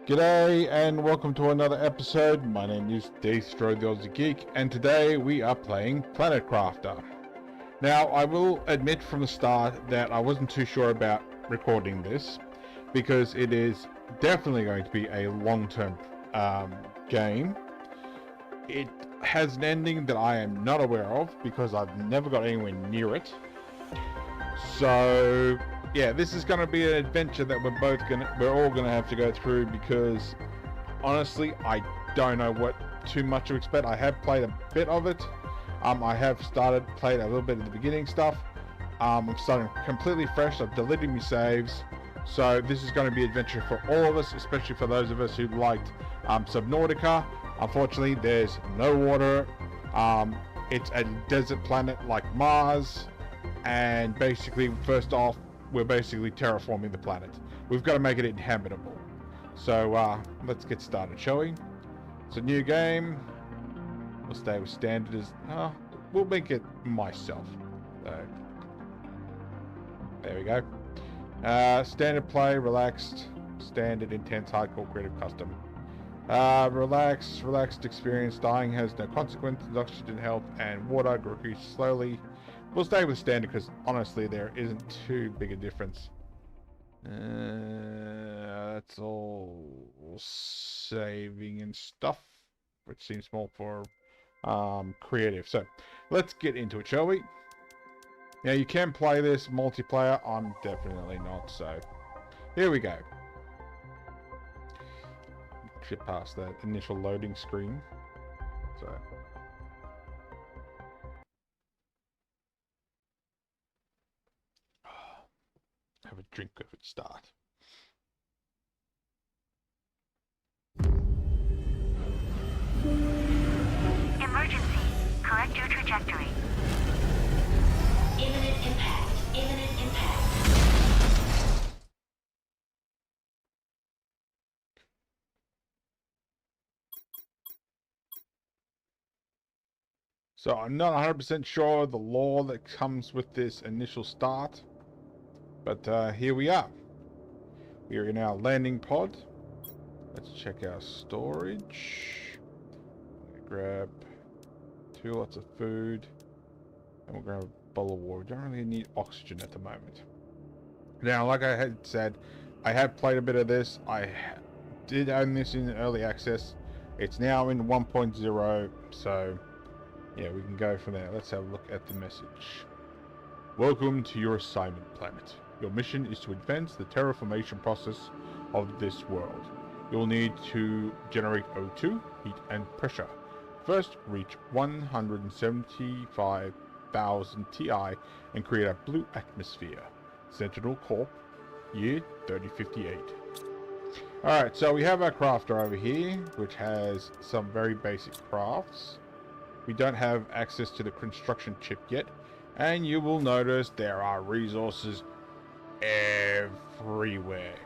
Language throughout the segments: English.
G'day and welcome to another episode. My name is Daethstro, the Aussie Geek, and today we are playing Planet Crafter. Now, I will admit from the start that I wasn't too sure about recording this because it is definitely going to be a long-term game. It has an ending that I am not aware of because I've never got anywhere near it. So yeah, this is going to be an adventure that we're all gonna have to go through because honestly, I don't know what too much to expect. I have played a bit of it. I have played a little bit of the beginning stuff. I'm starting completely fresh. I've deleted my saves, so this is going to be adventure for all of us, especially for those of us who liked Subnautica. Unfortunately, there's no water. It's a desert planet like Mars, and basically, first off, we're basically terraforming the planet. We've got to make it inhabitable. So let's get started, shall we? It's a new game. We'll stay with standard as... we'll make it myself. So, there we go. Standard play, relaxed, standard, intense, hardcore, creative, custom. Relaxed experience. Dying has no consequences. Oxygen, health, and water increase slowly. We'll stay with standard because honestly there isn't too big a difference. That's all saving and stuff, which seems more for creative. So let's get into it, shall we? Now you can play this multiplayer. I'm definitely not, so here we go. Skip past that initial loading screen. So have a drink of its start. Emergency. Correct your trajectory. Imminent impact. Imminent impact. So I'm not 100% sure the lore that comes with this initial start. But here we are. We are in our landing pod. Let's check our storage. I'm gonna grab 2 lots of food. And we'll grab a bowl of water. We don't really need oxygen at the moment. Now, like I had said, I have played a bit of this. I did own this in early access. It's now in 1.0, so yeah, we can go from there. Let's have a look at the message. Welcome to your assignment planet. Your mission is to advance the terraformation process of this world. You'll need to generate O2, heat, and pressure. First, reach 175,000 Ti and create a blue atmosphere. Sentinel Corp, year 3058. Alright, so we have our crafter over here, which has some very basic crafts. We don't have access to the construction chip yet, and you will notice there are resources everywhere.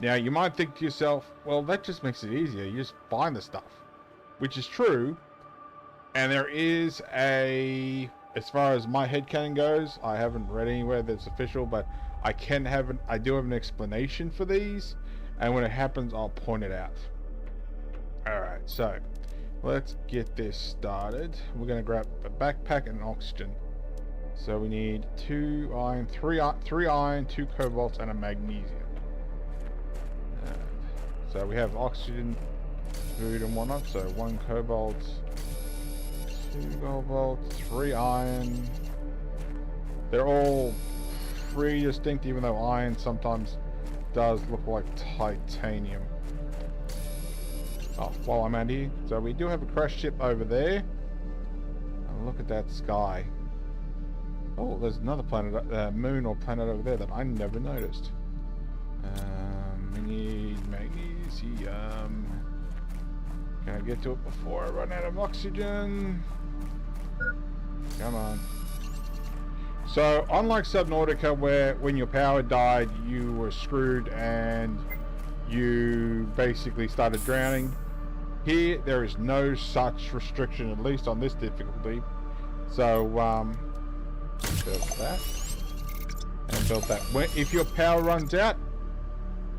Now you might think to yourself, well, that just makes it easier, you just find the stuff, which is true. And there is a, as far as my headcanon goes, I haven't read anywhere that's official, but I do have an explanation for these, and when it happens I'll point it out. Alright, so let's get this started. We're going to grab a backpack and oxygen. So we need 2 iron, 3 iron, 2 cobalt, and a magnesium. So we have oxygen, food, and whatnot. So 1 cobalt, 2 cobalt, 3 iron. They're all pretty distinct, even though iron sometimes does look like titanium. Oh, while I'm out here, so we do have a crash ship over there. And look at that sky. Oh, there's another planet, moon or planet over there that I never noticed. We need magnesium. Can I get to it before I run out of oxygen? Come on. So, unlike Subnautica, where when your power died, you were screwed and you basically started drowning, here there is no such restriction, at least on this difficulty. So, build that and build that. If your power runs out,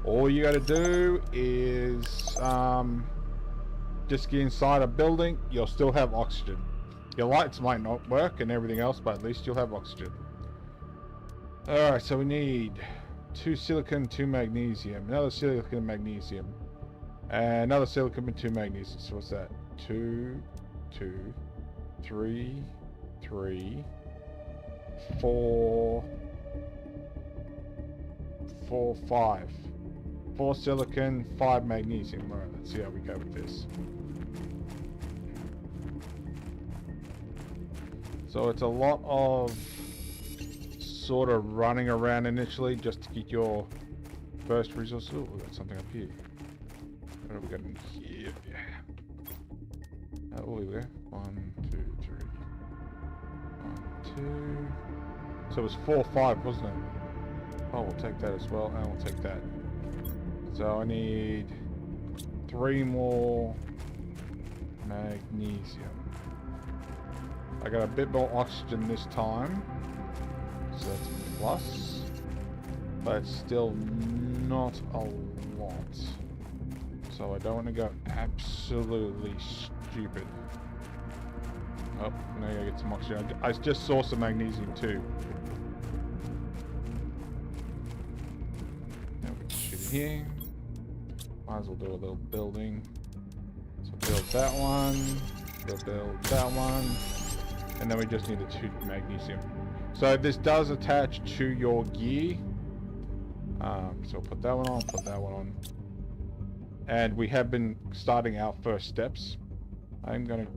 All you got to do is just get inside a building. You'll still have oxygen. Your lights might not work and everything else, but at least you'll have oxygen. Alright, so we need 2 silicon, 2 magnesium, another silicon and magnesium, and another silicon and 2 magnesium. So what's that? 2, 2, 3, 3, 4, 4, 5. 4 silicon, 5 magnesium. Alright, let's see how we go with this. So it's a lot of sort of running around initially just to get your first resource. Oh, we've got something up here. What have we got in here? Oh, we go. 1, 2, 3. 1, 2. So it was 4, 5, wasn't it? Oh, we'll take that as well, and we'll take that. So I need 3 more magnesium. I got a bit more oxygen this time, so that's a plus, but it's still not a lot. So I don't want to go absolutely stupid. Oh, now I gotta get some oxygen. I just saw some magnesium too. Now we can shoot it here. Might as well do a little building. So build that one, build that one. And then we just need the 2 magnesium. So this does attach to your gear. So put that one on, put that one on. And we have been starting our first steps. I'm going to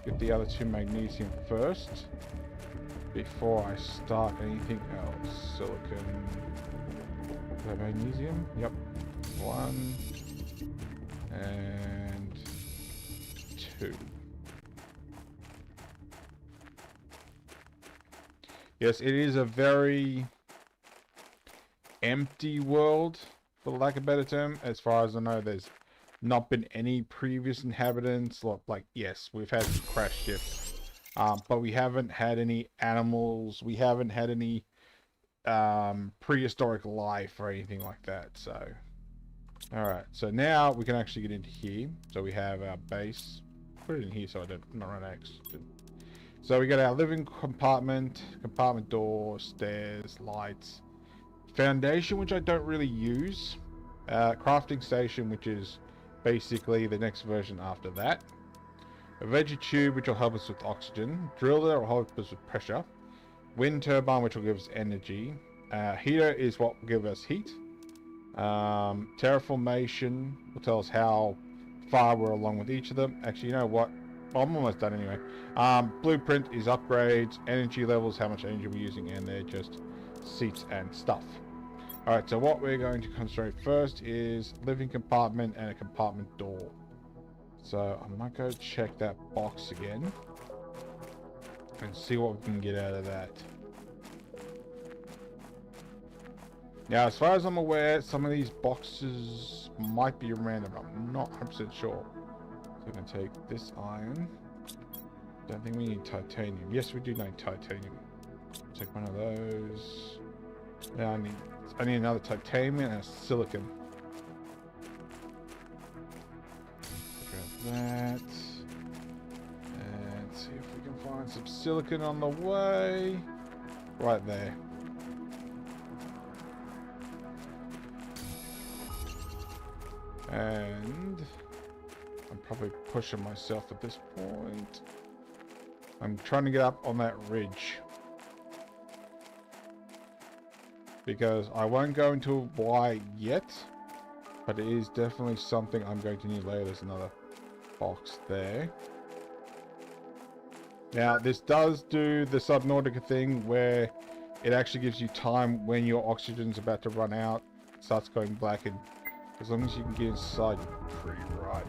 get the other 2 magnesium first before I start anything else. Silicon, is that magnesium? Yep. 1 and 2. Yes, it is a very empty world, for lack of a better term. As far as I know, there's not been any previous inhabitants. Like, yes, we've had some crash ships, but we haven't had any animals. We haven't had any prehistoric life or anything like that. So, alright, so now we can actually get into here. So we have our base. Put it in here so I don't not run accident. So we got our living compartment, compartment door, stairs, lights, foundation, which I don't really use, crafting station, which is basically the next version after that, a veggie tube, which will help us with oxygen, driller will help us with pressure, wind turbine, which will give us energy, heater is what will give us heat, terraformation will tell us how far we're along with each of them. Actually, you know what? I'm almost done anyway. Blueprint is upgrades, energy levels, how much energy we're using, and they're just seats and stuff. Alright, so what we're going to concentrate first is living compartment and a compartment door. So I might go check that box again and see what we can get out of that. Now, as far as I'm aware, some of these boxes might be random. I'm not 100% sure. So we're going to take this iron. Don't think we need titanium. Yes, we do need titanium. Take one of those. Now I need another titanium and a silicon. Grab that. And see if we can find some silicon on the way. Right there. And I'm probably pushing myself at this point. I'm trying to get up on that ridge, because I won't go into why yet, but it is definitely something I'm going to need later. There's another box there. Now this does do the Subnautica thing where it actually gives you time when your oxygen's about to run out, it starts going black, and as long as you can get inside, you're pretty right.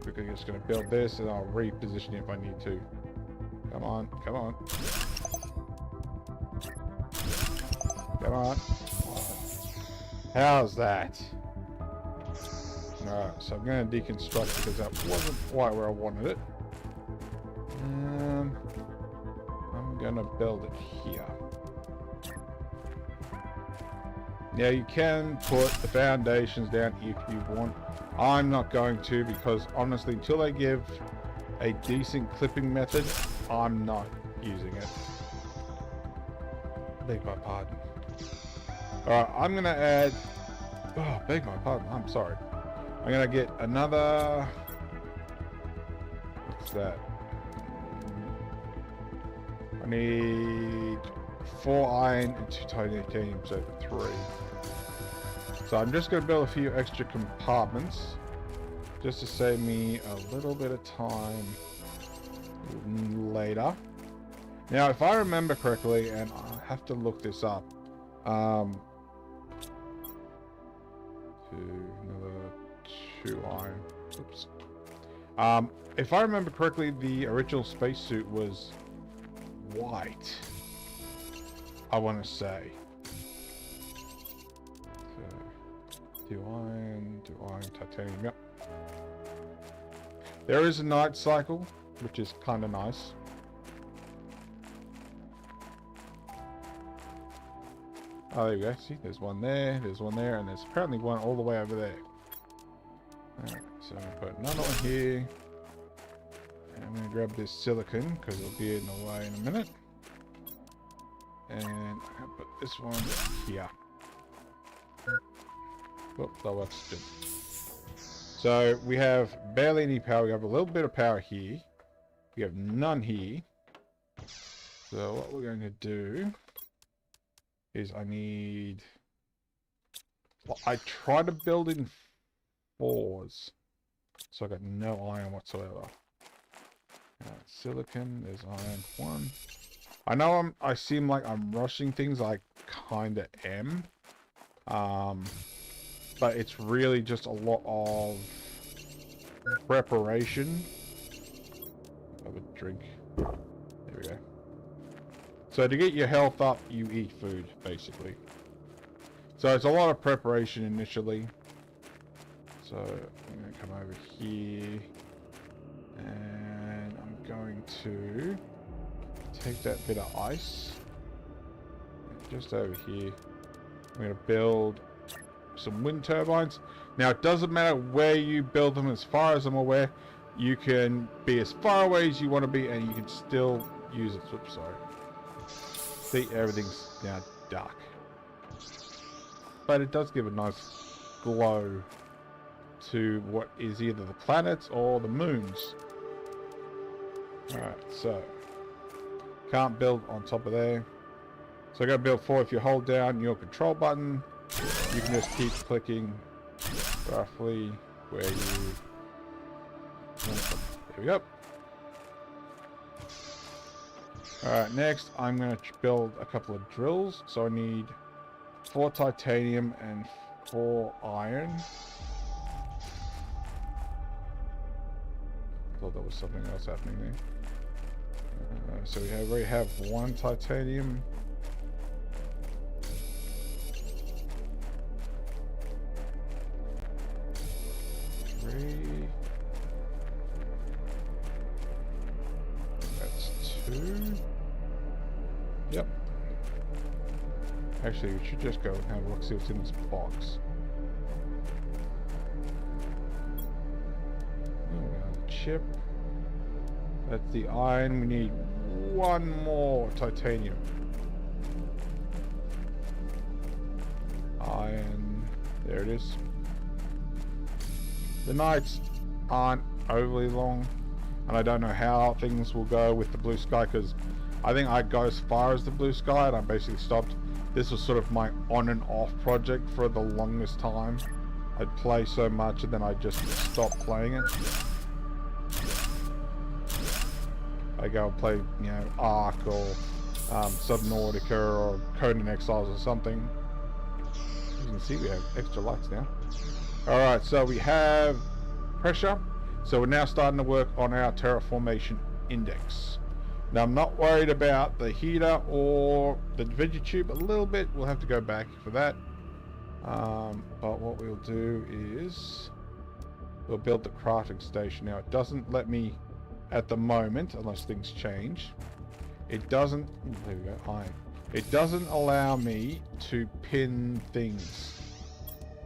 We're just going to build this and I'll reposition it if I need to. Come on, come on. Come on. How's that? Alright, so I'm going to deconstruct because that wasn't quite where I wanted it. I'm going to build it here. Now you can put the foundations down if you want. I'm not going to, because honestly, until they give a decent clipping method, I'm not using it. Beg my pardon. Alright, I'm gonna add... Oh, beg my pardon, I'm sorry. I'm gonna get another... What's that? I need 4 iron and 2 titanium, so 3. So I'm just gonna build a few extra compartments, just to save me a little bit of time later. Now, if I remember correctly, and I have to look this up, another 2 iron. Oops. If I remember correctly, the original spacesuit was white, I want to say. So, 2 iron, titanium, yep. There is a night cycle, which is kind of nice. Oh, there you go. See, there's one there, and there's apparently one all the way over there. Alright, so I'm going to put another one here. And I'm going to grab this silicon, because it'll be in the way in a minute. And I'm going to put this one here. Oh, that works good. So we have barely any power. We have a little bit of power here. We have none here. So what we're going to do is I need... Well, I try to build in 4s. So I got no iron whatsoever. Silicon, there's iron 1. I know I seem like I'm rushing things, I kinda am. But it's really just a lot of preparation. Have a drink. There we go. So to get your health up, you eat food, basically. So it's a lot of preparation initially. So I'm going to come over here. And I'm going to take that bit of ice. Just over here. I'm going to build some wind turbines. Now it doesn't matter where you build them, as far as I'm aware. You can be as far away as you want to be and you can still use it. Oops, sorry. See, everything's now dark. But it does give a nice glow to what is either the planets or the moons. Alright, so can't build on top of there. So I gotta build 4. If you hold down your control button, you can just keep clicking roughly where you... There we go. Alright, next I'm going to build a couple of drills. So I need 4 titanium and 4 iron. Thought there was something else happening there. So we already have 1 titanium. That's 2. Yep. Actually, we should just go and have a look, see what's in this box. Oh, we got a chip. That's the iron. We need 1 more titanium. Iron. There it is. The nights aren't overly long, and I don't know how things will go with the blue sky, because I think I go as far as the blue sky and I basically stopped. This was sort of my on and off project for the longest time. I'd play so much and then I just stopped playing it. I go and play, you know, Ark or Subnautica or Conan Exiles or something. As you can see, we have extra lights now. Alright, so we have pressure. So we're now starting to work on our terraformation index. Now I'm not worried about the heater or the VeggieTube a little bit. We'll have to go back for that. But what we'll do is we'll build the crafting station. Now it doesn't let me at the moment, unless things change. It doesn't, there we go, iron. it doesn't allow me to pin things.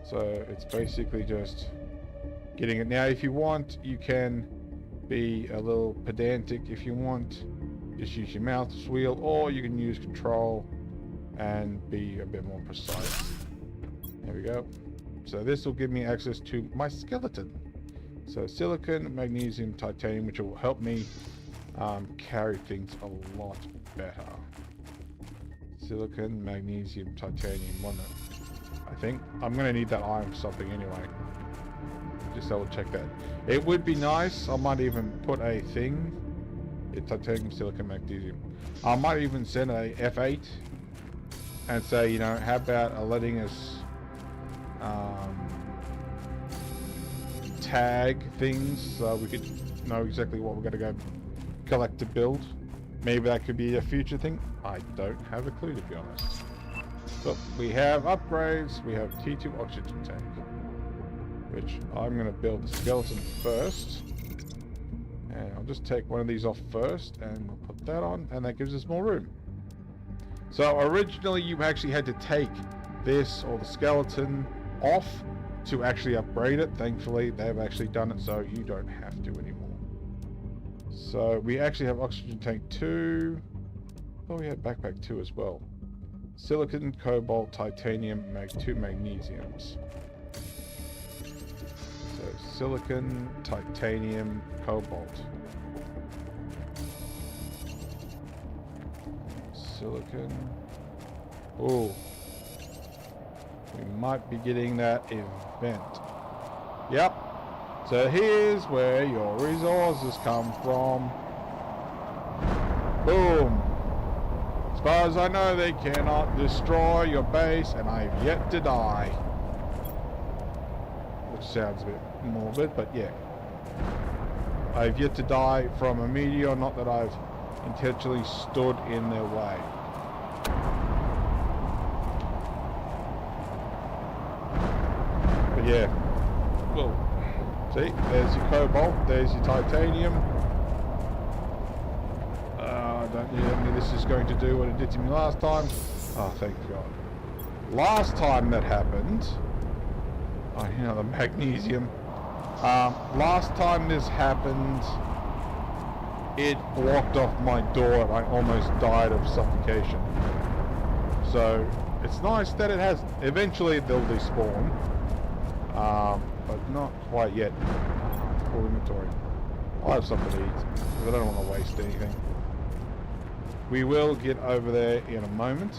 So it's basically just getting it. Now, if you want, you can be a little pedantic. If you want, just use your mouse wheel, or you can use control and be a bit more precise. There we go. So this will give me access to my skeleton. So silicon, magnesium, titanium, which will help me carry things a lot better. Silicon, magnesium, titanium, wasn't it? I think I'm going to need that iron for something anyway. Just double check that. It would be nice. I might even put a thing. It's titanium, silicon, magnesium. I might even send a F8 and say, you know, how about letting us tag things so we could know exactly what we're going to go collect to build. Maybe that could be a future thing. I don't have a clue, to be honest. So we have upgrades. We have T2 oxygen tank, which I'm going to build the skeleton first. And I'll just take one of these off first, and we'll put that on, and that gives us more room. So originally you actually had to take this or the skeleton off to actually upgrade it. Thankfully they've actually done it so you don't have to anymore. So we actually have oxygen tank 2. Oh, we had backpack 2 as well. Silicon, cobalt, titanium, 2 magnesiums. So silicon, titanium, cobalt. Silicon. Oh, we might be getting that event. Yep. So here's where your resources come from. Boom. As far as I know, they cannot destroy your base, and I've yet to die. Which sounds a bit morbid, but yeah. I've yet to die from a meteor, not that I've intentionally stood in their way. But yeah. Well, see, there's your cobalt, there's your titanium. Don't tell me this is going to do what it did to me last time. Oh, thank God. Last time that happened, oh, you know, the magnesium. Last time this happened, it blocked off my door and I almost died of suffocation. So it's nice that it has. Eventually they'll despawn, but not quite yet. Full inventory. I'll have something to eat because I don't want to waste anything. We will get over there in a moment.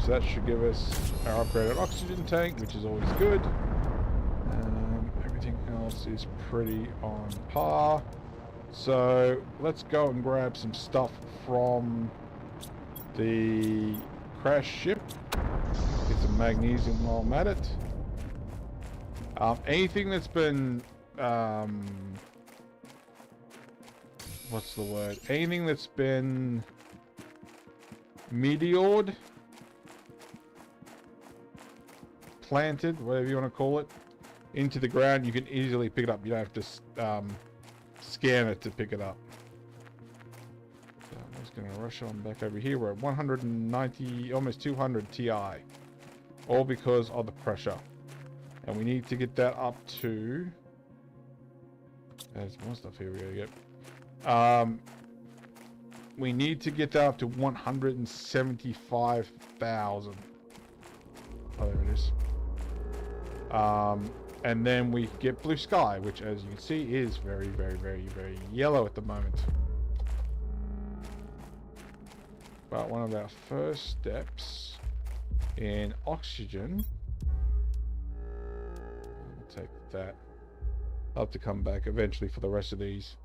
So that should give us our upgraded oxygen tank, which is always good. Everything else is pretty on par. So let's go and grab some stuff from the crash ship. Get some magnesium while I'm at it. Anything that's been what's the word? Anything that's been meteored, planted, whatever you want to call it, into the ground, you can easily pick it up. You don't have to scan it to pick it up. So I'm just going to rush on back over here. We're at 190, almost 200 Ti, all because of the pressure, and we need to get that up to. There's more stuff here we gotta get. We need to get that up to 175,000. Oh, there it is. And then we get blue sky, which, as you can see, is very, very, very, very yellow at the moment. But one of our first steps in oxygen. I'll take that. I'll have to come back eventually for the rest of these.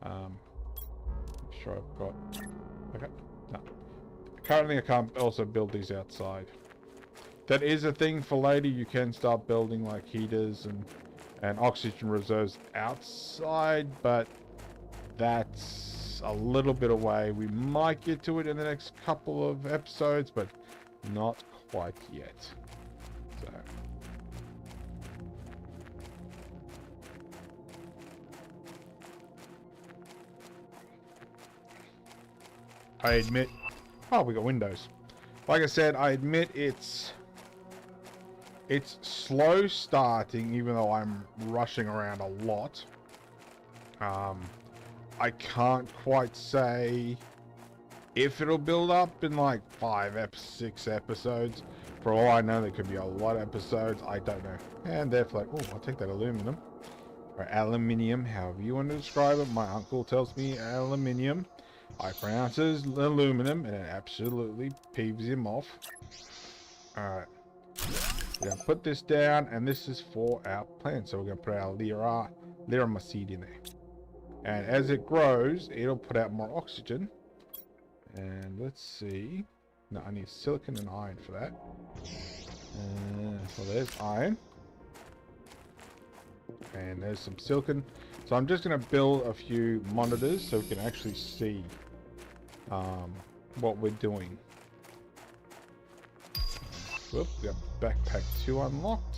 Make sure I've got. Okay. No. Currently, I can't also build these outside. That is a thing for later. You can start building like heaters and oxygen reserves outside, but that's a little bit away. We might get to it in the next couple of episodes, but not quite yet. So. I admit... Oh, we got windows. Like I said, I admit it's slow starting, even though I'm rushing around a lot. I can't quite say if it'll build up in like 6 episodes. For all I know, there could be a lot of episodes. I don't know. And therefore, like, oh, I'll take that aluminum. Or aluminium, however you want to describe it. My uncle tells me aluminium. I pronounce it as aluminum, and it absolutely peeves him off. Alright. We're going to put this down, and this is for our plant. So we're going to put our lirama seed in there. And as it grows, it'll put out more oxygen. And let's see. No, I need silicon and iron for that. So there's iron. And there's some silicon. So I'm just going to build a few monitors so we can actually see what we're doing. Whoop, we got backpack 2 unlocked.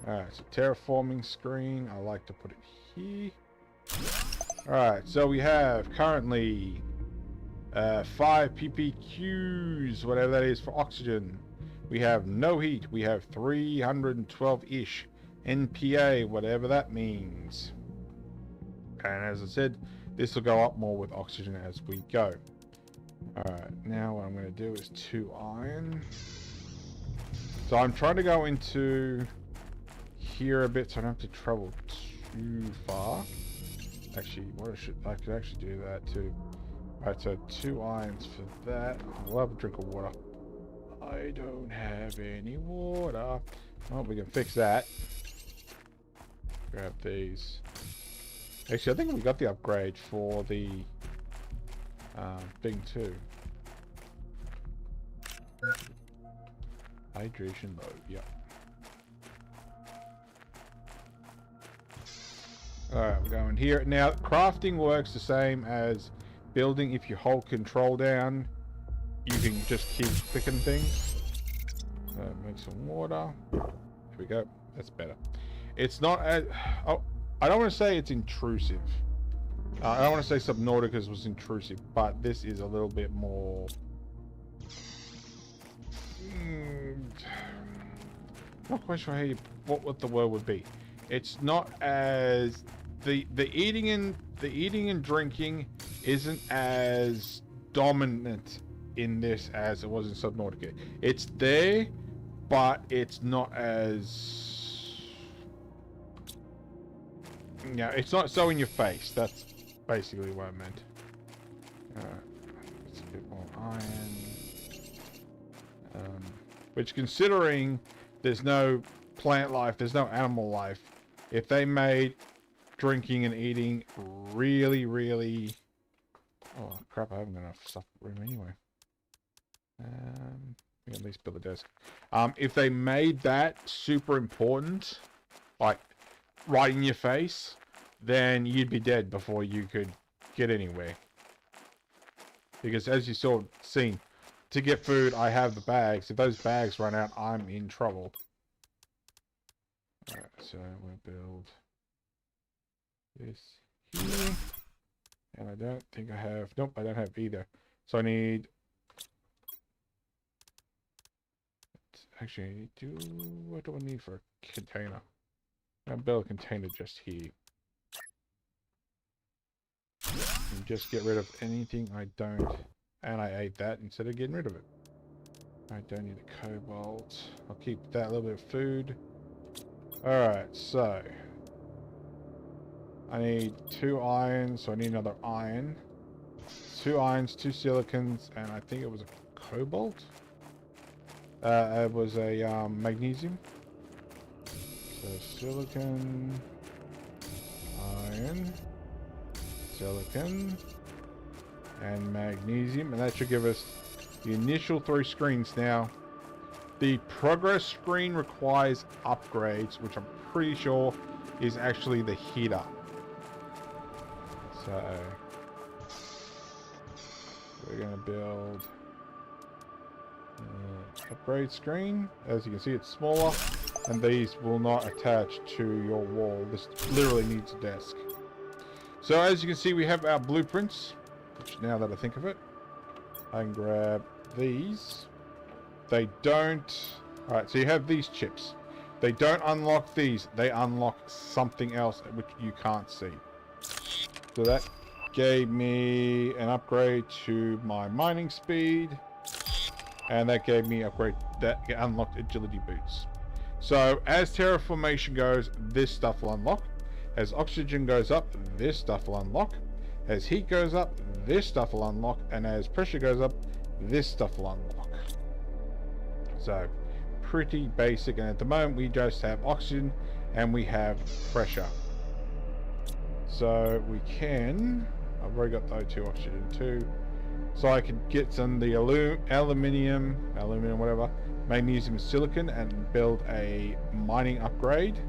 Alright, so terraforming screen. I like to put it here. Alright, so we have currently 5 ppqs, whatever that is, for oxygen. We have no heat. We have 312-ish NPA, whatever that means. And as I said, this will go up more with oxygen as we go. Alright, now what I'm going to do is 2 iron. So I'm trying to go into here a bit so I don't have to travel too far. Actually, I could actually do that too. Alright, so 2 irons for that. I'll have a drink of water. I don't have any water. Oh, we can fix that. Grab these. Actually, I think we got the upgrade for the thing too. Hydration mode, yep. Alright, we're going here. Now, crafting works the same as building. If you hold control down, you can just keep clicking things. Make some water. There we go. That's better. It's not as... Oh, I don't want to say it's intrusive. I don't want to say Subnautica was intrusive, but this is a little bit more... Not quite sure how what the word would be. It's not as... The eating and drinking isn't as dominant in this as it was in Subnautica. It's there, but it's not as... Yeah, it's not so in your face. That's basically what I meant. Let's get more iron. Which, considering there's no plant life, there's no animal life, if they made drinking and eating really, really... Oh, crap, I haven't got enough stuff room anyway. We can at least build a desk. If they made that super important, like, right in your face, then you'd be dead before you could get anywhere. Because as you seen, to get food, I have the bags. If those bags run out, I'm in trouble. Alright, so we'll build this here. And I don't think I have... Nope, I don't have either. So I need... Actually, what do I need for a container? I'll build a container just here. And just get rid of anything I don't... And I ate that instead of getting rid of it. I don't need a cobalt. I'll keep that little bit of food. Alright, so... I need 2 irons, so I need another iron. 2 irons, 2 silicons, and I think it was a cobalt? It was a magnesium. So silicon, iron, silicon, and magnesium, and that should give us the initial 3 screens. Now, the progress screen requires upgrades, which I'm pretty sure is actually the heater. So we're going to build upgrade screen. As you can see, it's smaller, and these will not attach to your wall. This literally needs a desk. So as you can see, we have our blueprints. which now that I think of it, I can grab these. They don't... Alright, so you have these chips. They don't unlock these. They unlock something else which you can't see. So that gave me an upgrade to my mining speed. And that gave me upgrade that unlocked agility boots. So as terraformation goes, this stuff will unlock. As oxygen goes up, this stuff will unlock. As heat goes up, this stuff will unlock. And as pressure goes up, this stuff will unlock. So pretty basic. And at the moment we just have oxygen and we have pressure. So we can... I've already got the O2 oxygen too. So I could get some of the aluminium, whatever, magnesium, silicon, and build a mining upgrade.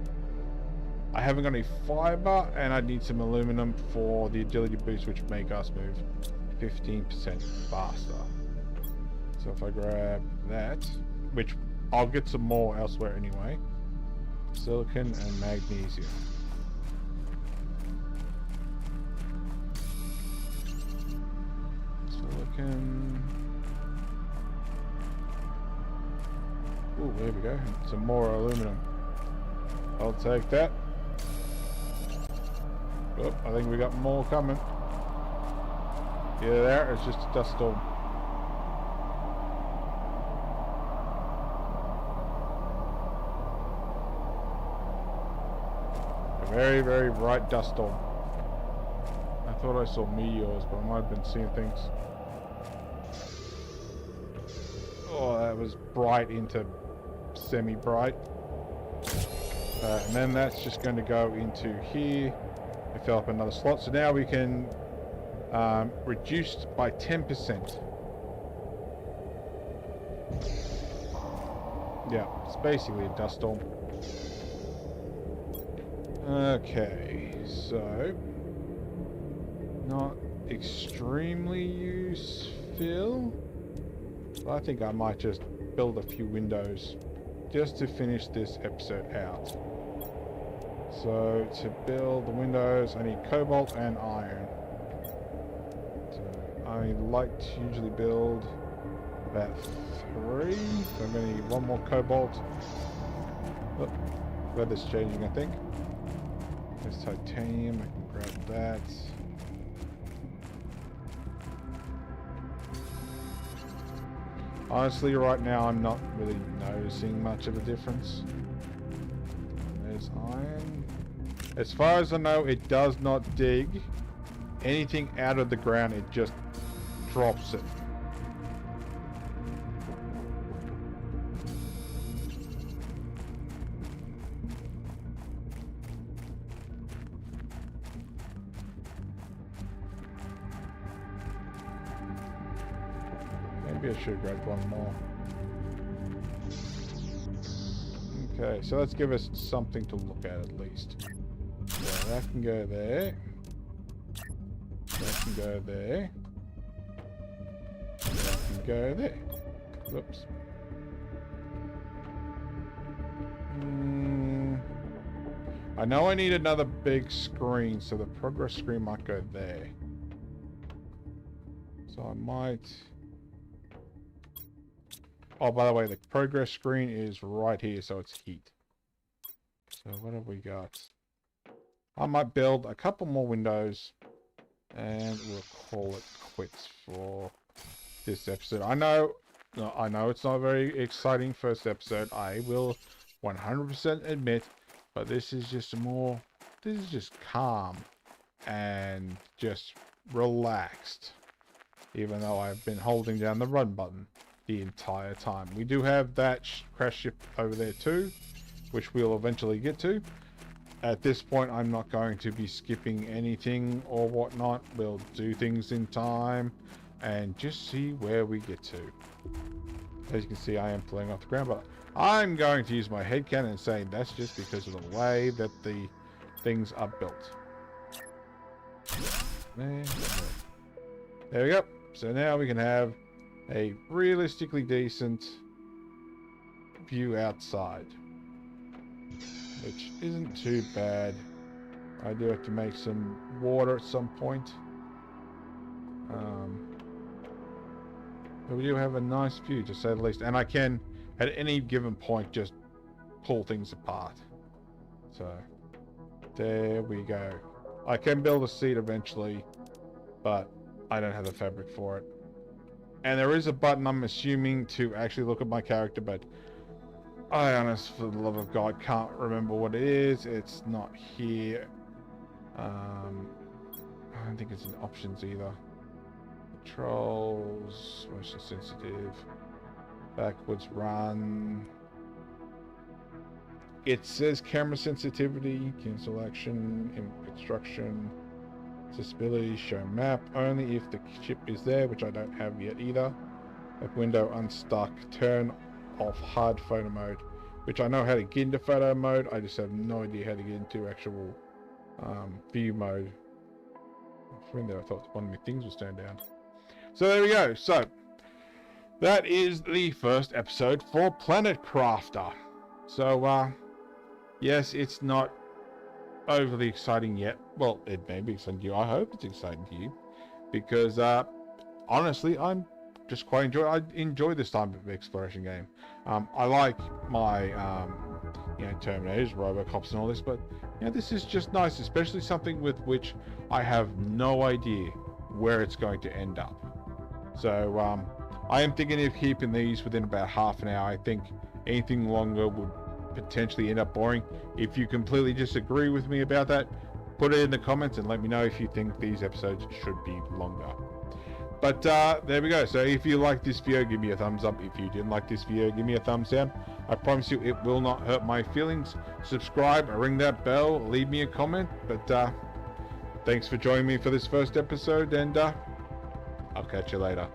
I haven't got any fiber, and I need some aluminum for the agility boost, which make us move 15% faster. So if I grab that, which I'll get some more elsewhere anyway, silicon and magnesium. Silicon. Ooh, there we go. Some more aluminum. I'll take that. Oh, I think we got more coming. Yeah, there. It's just a dust storm. A very, very bright dust storm. I thought I saw meteors, but I might have been seeing things. Oh, that was bright into semi-bright. And then that's just going to go into here. I fill up another slot. So now we can reduce by 10%. Yeah, it's basically a dust storm. Okay, so not extremely useful. I think I might just build a few windows just to finish this episode out. So to build the windows, I need cobalt and iron. So I like to usually build about 3. So I'm going to need 1 more cobalt. Oh, weather's changing, I think. There's titanium. I can grab that. Honestly, right now I'm not really noticing much of a difference. There's iron. As far as I know, it does not dig anything out of the ground. It just drops it. Maybe I should have grabbed 1 more. Okay, so let's give us something to look at least. So that can go there. That can go there. That can go there. Whoops. I know I need another big screen, so the progress screen might go there. So I might... Oh, by the way, the progress screen is right here, so it's heat. So what have we got? I might build a couple more windows, and we'll call it quits for this episode. I know it's not a very exciting first episode. I will 100% admit, but this is just calm and just relaxed, even though I've been holding down the run button the entire time. We do have that crash ship over there too, which we'll eventually get to. At this point, I'm not going to be skipping anything or whatnot. We'll do things in time and just see where we get to. As you can see, I am flying off the ground, but I'm going to use my head cannon and say that's just because of the way that the things are built. There we go. So now we can have a realistically decent view outside, which isn't too bad. I do have to make some water at some point. But we do have a nice view, to say the least. And I can, at any given point, just pull things apart. So, there we go. I can build a seat eventually, but I don't have the fabric for it. And there is a button, I'm assuming, to actually look at my character, but I honestly, for the love of God, can't remember what it is. It's not here. I don't think it's in options either. Controls, motion sensitive, backwards run. It says camera sensitivity, cancel action, instruction, accessibility, show map, only if the chip is there, which I don't have yet either. Like window unstuck, turn off hard photo mode, which I know how to get into photo mode, I just have no idea how to get into actual view mode. Window, I thought one of my things was turned down. So there we go. So that is the first episode for Planet Crafter. So yes, it's not overly exciting yet. Well, it may be exciting to you. I hope it's exciting to you, because honestly, I'm just quite I enjoy this type of exploration game. I like my you know, Terminators, Robocops, and all this, but you know, this is just nice, especially something with which I have no idea where it's going to end up. So I am thinking of keeping these within about half an hour. I think anything longer would potentially end up boring. If you completely disagree with me about that, put it in the comments and let me know if you think these episodes should be longer. But there we go. So if you like this video, give me a thumbs up. If you didn't like this video, give me a thumbs down. I promise you it will not hurt my feelings. Subscribe, ring that bell, leave me a comment. But thanks for joining me for this first episode, and I'll catch you later.